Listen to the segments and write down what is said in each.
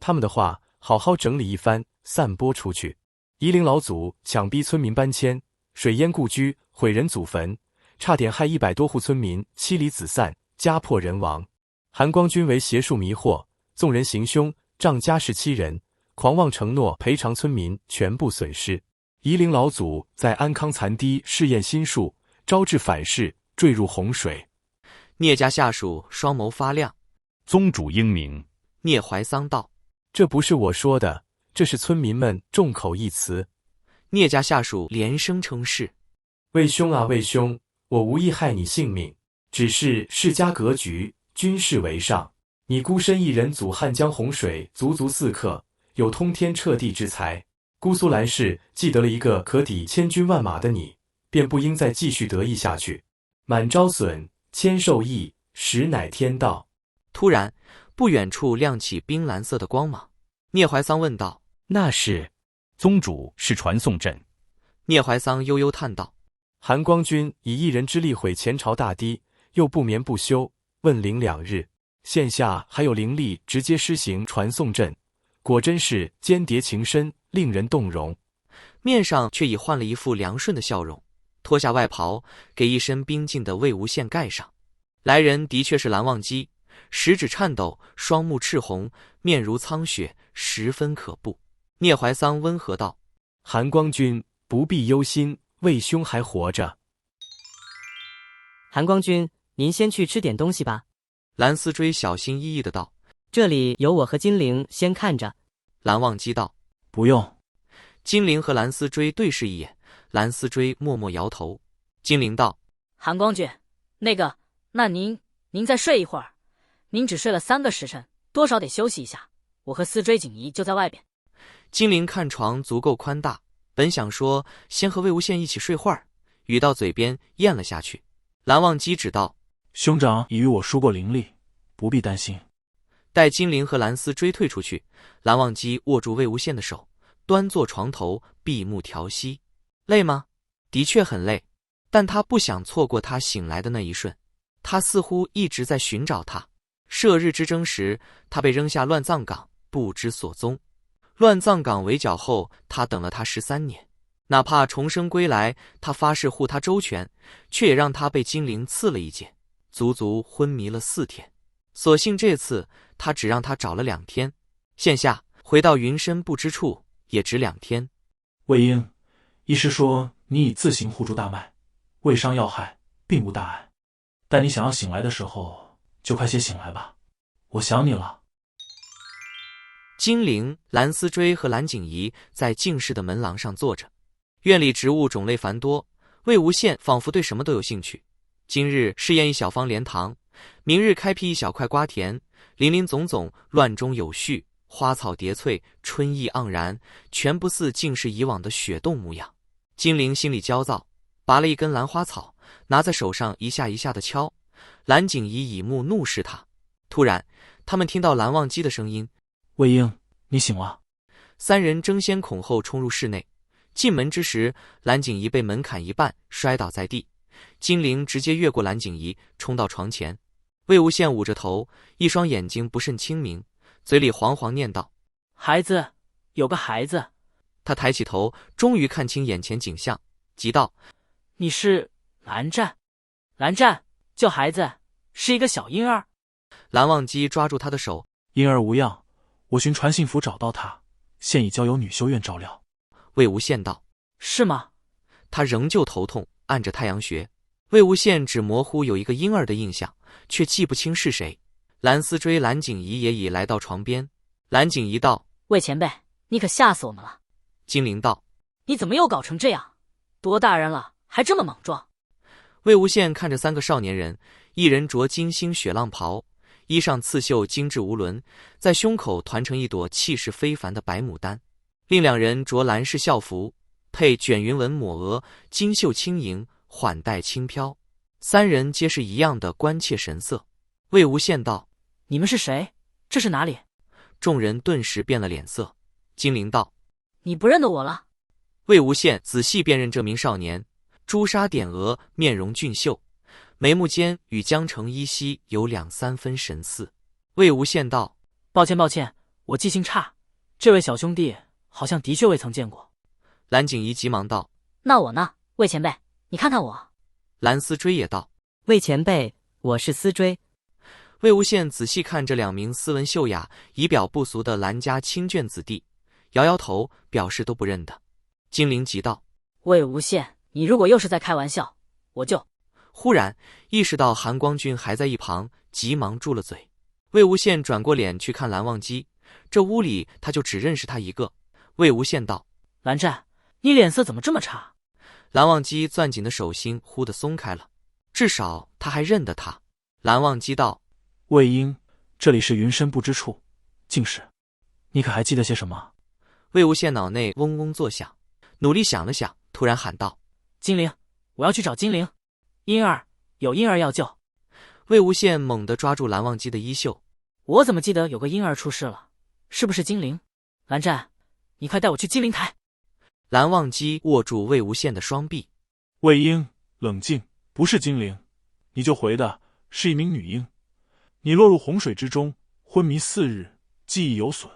他们的话好好整理一番，散播出去。夷陵老祖强逼村民搬迁，水淹故居，毁人祖坟，差点害100多户村民妻离子散，家破人亡。韩光君为邪术迷惑，纵人行凶，仗家世欺人，狂妄承诺赔偿村民全部损失。夷陵老祖在安康残堤试验新术，招致反噬，坠入洪水。聂家下属双眸发亮。宗主英明。聂怀桑道：这不是我说的，这是村民们众口一词。聂家下属连声称是。魏兄啊魏兄，我无意害你性命，只是世家格局，军事为上。你孤身一人阻汉江洪水足足4克，有通天彻地之才。姑苏蓝氏既得了一个可抵千军万马的你，便不应再继续得意下去。满招损，谦受益，实乃天道。突然，不远处亮起冰蓝色的光芒。聂怀桑问道：那是？宗主是传送阵。聂怀桑悠悠叹道：韩光君以一人之力毁前朝大堤，又不眠不休，问灵2日，现下还有灵力直接施行传送阵，果真是间谍情深，令人动容。面上却已换了一副良顺的笑容，脱下外袍，给一身冰浸的魏无羡盖上。来人的确是蓝忘机，食指颤抖，双目赤红，面如苍雪，十分可怖。聂怀桑温和道：韩光君不必忧心，魏兄还活着。韩光君，您先去吃点东西吧。蓝思追小心翼翼的道：这里有我和金陵先看着。蓝忘机道：不用。金陵和蓝思追对视一眼，蓝思追默默摇头。金陵道：韩光君，那您再睡一会儿，您只睡了3个时辰，多少得休息一下。我和思追锦衣就在外边。金陵看床足够宽大，本想说先和魏无羡一起睡会儿，语到嘴边咽了下去。蓝忘机只道：兄长已与我输过灵力，不必担心。待金陵和蓝思追退出去，蓝忘机握住魏无羡的手，端坐床头，闭目调息。累吗？的确很累，但他不想错过他醒来的那一瞬。他似乎一直在寻找他。射日之争时，他被扔下乱葬岗，不知所踪。乱葬岗围剿后，他等了他13年，哪怕重生归来，他发誓护他周全，却也让他被金陵刺了一剑，足足昏迷了4天。所幸这次他只让他找了2天，现下回到云深不知处，也只2天。魏婴，医师说你已自行护住大脉，未伤要害，并无大碍。但你想要醒来的时候，就快些醒来吧，我想你了。金陵、蓝思追和蓝景仪在净室的门廊上坐着。院里植物种类繁多，魏无羡仿佛对什么都有兴趣。今日试验一小方莲塘，明日开辟一小块瓜田，林林总总，乱中有序，花草叠翠，春意盎然，全不似净室以往的雪冻模样。金陵心里焦躁，拔了一根兰花草，拿在手上一下一下的敲。蓝景仪以目怒视他。突然，他们听到蓝忘机的声音：魏婴，你醒了。3人争先恐后冲入室内。进门之时，蓝景仪被门砍一半，摔倒在地。金陵直接越过蓝景仪，冲到床前。魏无羡捂着头，一双眼睛不甚清明，嘴里惶惶念道：孩子，有个孩子。他抬起头，终于看清眼前景象，急道：你是蓝湛？蓝湛，救孩子，是一个小婴儿。蓝忘机抓住他的手：婴儿无恙，我寻传信符找到他，现已交由女修院照料。魏无羡道：是吗？他仍旧头痛，按着太阳穴。魏无羡只模糊有一个婴儿的印象，却记不清是谁。蓝思追、蓝景仪也已来到床边。蓝景仪道：魏前辈，你可吓死我们了。金陵道：你怎么又搞成这样？多大人了，还这么莽撞？魏无羡看着3个少年人，一人着金星雪浪袍，衣上刺绣精致无伦，在胸口团成一朵气势非凡的白牡丹。另2人着蓝氏校服，配卷云纹抹额，金绣轻盈，缓带轻飘。3人皆是一样的关切神色。魏无羡道：你们是谁？这是哪里？众人顿时变了脸色。金陵道：你不认得我了？魏无羡仔细辨认这名少年，朱砂点额，面容俊秀，眉目间与江城依稀有2、3分神似。魏无羡道：抱歉，我记性差，这位小兄弟好像的确未曾见过。蓝景怡急忙道：那我呢，魏前辈，你看看我。蓝思追也道：魏前辈，我是思追。魏无羡仔细看这两名斯文秀雅、仪表不俗的蓝家亲眷子弟，摇摇头，表示都不认得。金陵急道：魏无羡，你如果又是在开玩笑，我就……忽然意识到韩光君还在一旁，急忙住了嘴。魏无羡转过脸去看蓝忘机，这屋里他就只认识他一个。魏无羡道：蓝湛，你脸色怎么这么差？蓝忘机攥紧的手心忽地松开了，至少他还认得他。蓝忘机道：魏婴，这里是云深不知处，竟是……你可还记得些什么？魏无羡脑内嗡嗡作响，努力想了想，突然喊道：金陵，我要去找金陵。婴儿，有婴儿要救。魏无羡猛地抓住蓝忘机的衣袖：我怎么记得有个婴儿出事了？是不是金陵？蓝湛，你快带我去金陵台。蓝忘机握住魏无羡的双臂：魏婴，冷静，不是金陵，你救回的是一名女婴。你落入洪水之中，昏迷4日，记忆有损。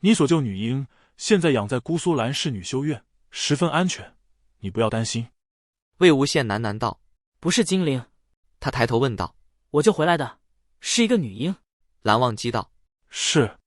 你所救女婴现在养在姑苏蓝氏女修院，十分安全，你不要担心。魏无羡喃喃道：不是金陵。他抬头问道：我救回来的是一个女婴。蓝忘机道：是。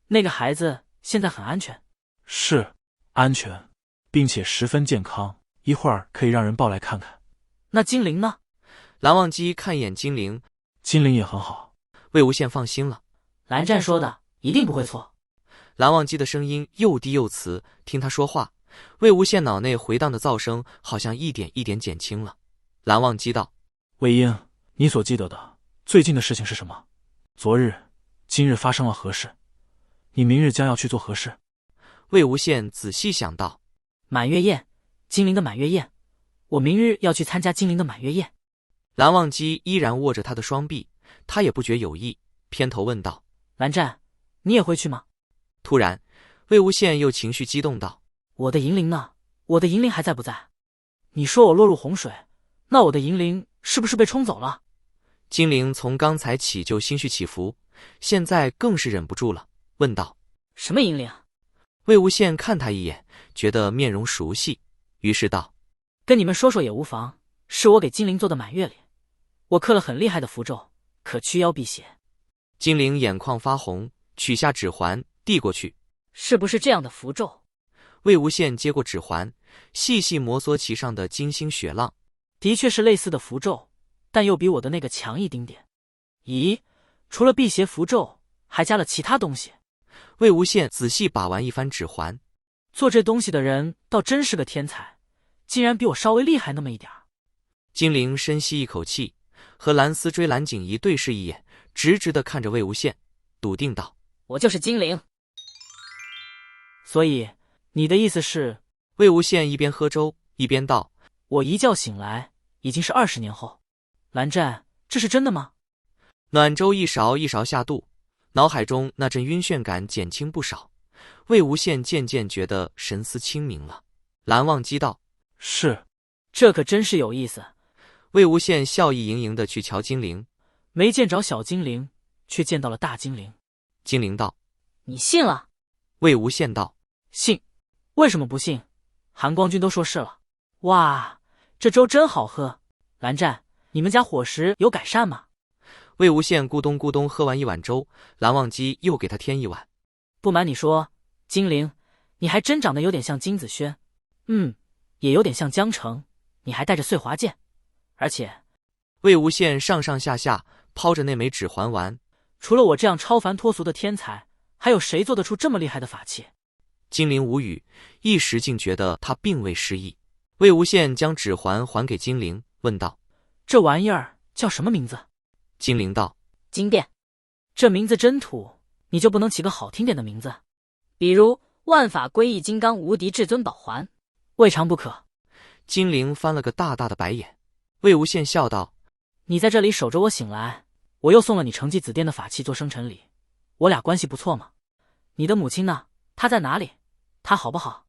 那个孩子现在很安全？是，安全，并且十分健康，一会儿可以让人抱来看看。那金陵呢？蓝忘机看一眼金陵，金陵也很好。魏无羡放心了。蓝湛说的一定不会错。蓝忘机的声音又低又瓷，听他说话，魏无羡脑内回荡的噪声好像一点一点减轻了。蓝忘机道：魏婴，你所记得的最近的事情是什么？昨日、今日发生了何事？你明日将要去做何事？魏无羡仔细想到：满月宴，金陵的满月宴，我明日要去参加金陵的满月宴。蓝忘机依然握着他的双臂，他也不觉有意，偏头问道：蓝湛，你也会去吗？突然魏无羡又情绪激动道：我的银铃呢？我的银铃还在不在？你说我落入洪水，那我的银铃是不是被冲走了？金陵从刚才起就心绪起伏，现在更是忍不住了，问道：什么银铃？魏无羡看他一眼，觉得面容熟悉，于是道：跟你们说说也无妨，是我给金陵做的满月礼，我刻了很厉害的符咒，可驱妖辟邪。金陵眼眶发红，取下指环递过去。是不是这样的符咒？魏无羡接过指环，细细摩挲其上的金星雪浪。的确是类似的符咒，但又比我的那个强一丁点。咦，除了辟邪符咒，还加了其他东西。魏无羡仔细把玩一番指环，做这东西的人倒真是个天才，竟然比我稍微厉害那么一点儿。金陵深吸一口气，和蓝思追、蓝景怡对视一眼，直直地看着魏无羡，笃定道：我就是金陵。所以你的意思是？魏无羡一边喝粥一边道：我一觉醒来已经是20年后。蓝湛，这是真的吗？暖粥一勺一勺下肚，脑海中那阵晕眩感减轻不少。魏无羡渐渐觉得神思清明了。蓝忘机道：是。这可真是有意思。魏无羡笑意盈盈地去瞧金陵，没见着小精灵，却见到了大精灵。金陵道：你信了？魏无羡道：信。为什么不信？韩光君都说是了。哇，这粥真好喝。蓝湛，你们家伙食有改善吗？魏无羡咕咚咕咚喝完一碗粥，蓝忘机又给他添一碗。不瞒你说，金陵，你还真长得有点像金子轩，也有点像江澄，你还带着碎华剑，而且……魏无羡上上下下抛着那枚指环丸，除了我这样超凡脱俗的天才，还有谁做得出这么厉害的法器？金陵无语，一时竟觉得他并未失忆。魏无羡将指环还给金陵，问道：这玩意儿叫什么名字？金陵道：金殿。这名字真土，你就不能起个好听点的名字？比如万法归一金刚无敌至尊宝环，未尝不可。金陵翻了个大大的白眼。魏无羡笑道：你在这里守着我醒来，我又送了你承继紫殿的法器做生辰礼，我俩关系不错嘛。你的母亲呢？她在哪里？她好不好？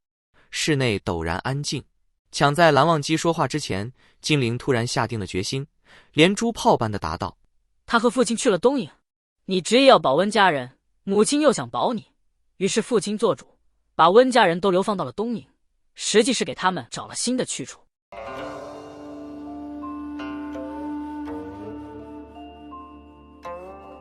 室内陡然安静。抢在蓝忘机说话之前，金陵突然下定了决心，连珠炮般的答道：她和父亲去了东瀛，你执意要保温家人，母亲又想保你，于是父亲做主，把温家人都流放到了东瀛，实际是给他们找了新的去处。